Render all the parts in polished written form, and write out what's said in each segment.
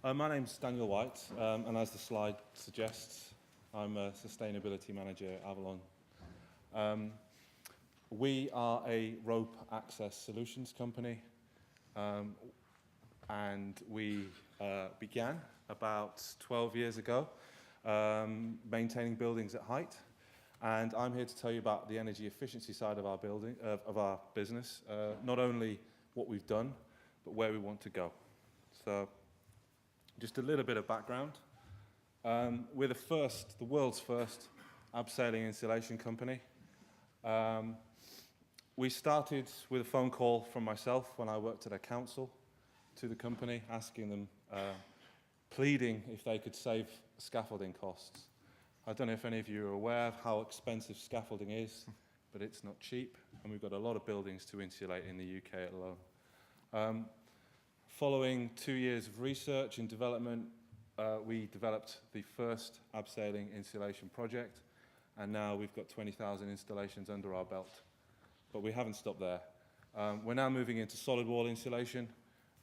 My name's Daniel White, and as the slide suggests, I'm a Sustainability Manager at Avalon. We are a rope access solutions company, and we began about 12 years ago maintaining buildings at height. And I'm here to tell you about the energy efficiency side of our business, not only what we've done, but where we want to go. So, just a little bit of background. We're the world's first abseiling insulation company. We started with a phone call from myself when I worked at a council to the company, asking them, pleading if they could save scaffolding costs. I don't know if any of you are aware of how expensive scaffolding is, but it's not cheap, and we've got a lot of buildings to insulate in the UK alone. Following 2 years of research and development, we developed the first abseiling insulation project, and now we've got 20,000 installations under our belt. But we haven't stopped there. We're now moving into solid wall insulation,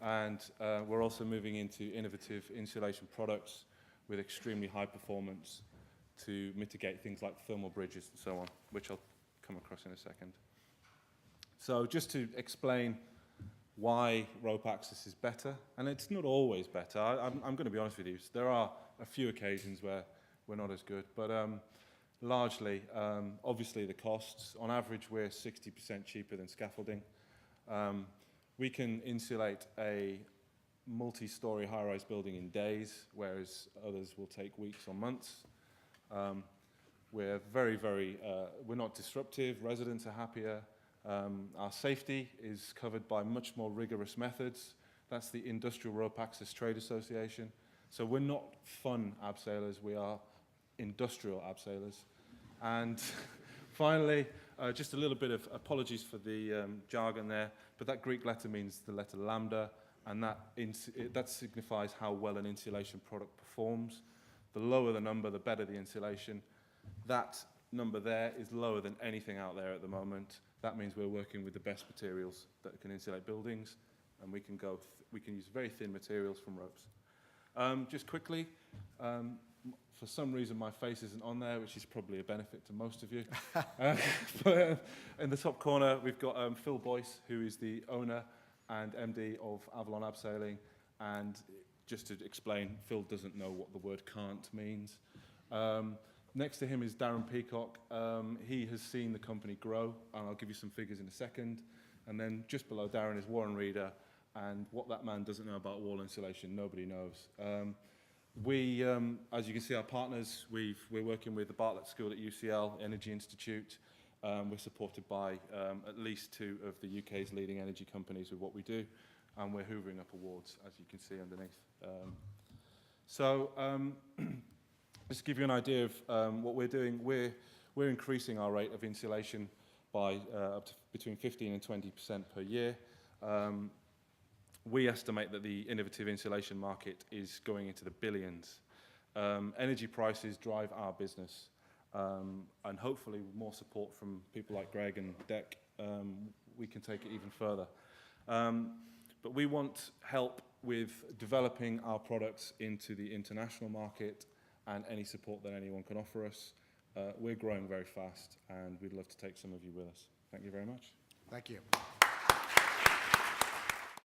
and we're also moving into innovative insulation products with extremely high performance to mitigate things like thermal bridges and so on, which I'll come across in a second. So just to explain why rope access is better, and it's not always better. I'm going to be honest with you. There are a few occasions where we're not as good, but largely, obviously the costs. On average, we're 60% cheaper than scaffolding. We can insulate a multi-story high-rise building in days, whereas others will take weeks or months. We're we're not disruptive. Residents are happier. Our safety is covered by much more rigorous methods. That's the Industrial Rope Access Trade Association. So we're not fun abseilers, we are industrial abseilers. And finally, just a little bit of apologies for the jargon there, but that Greek letter means the letter lambda, and that signifies how well an insulation product performs. The lower the number, the better the insulation. That number there is lower than anything out there at the moment. That means we're working with the best materials that can insulate buildings, and we can use very thin materials from ropes. Just quickly, for some reason my face isn't on there, which is probably a benefit to most of you. But in the top corner, we've got Phil Boyce, who is the owner and MD of Avalon Abseiling, and just to explain, Phil doesn't know what the word can't means. Next to him is Darren Peacock. He has seen the company grow, and I'll give you some figures in a second. And then just below Darren is Warren Reeder, and what that man doesn't know about wall insulation, nobody knows. As you can see, our partners, we're working with the Bartlett School at UCL, Energy Institute. We're supported by at least 2 of the UK's leading energy companies with what we do, and we're hoovering up awards, as you can see underneath. Just to give you an idea of what we're doing, we're increasing our rate of insulation by up to between 15% and 20% per year. We estimate that the innovative insulation market is going into the billions. Energy prices drive our business, and hopefully with more support from people like Greg and Dec, we can take it even further. But we want help with developing our products into the international market, and any support that anyone can offer us. We're growing very fast, and we'd love to take some of you with us. Thank you very much. Thank you.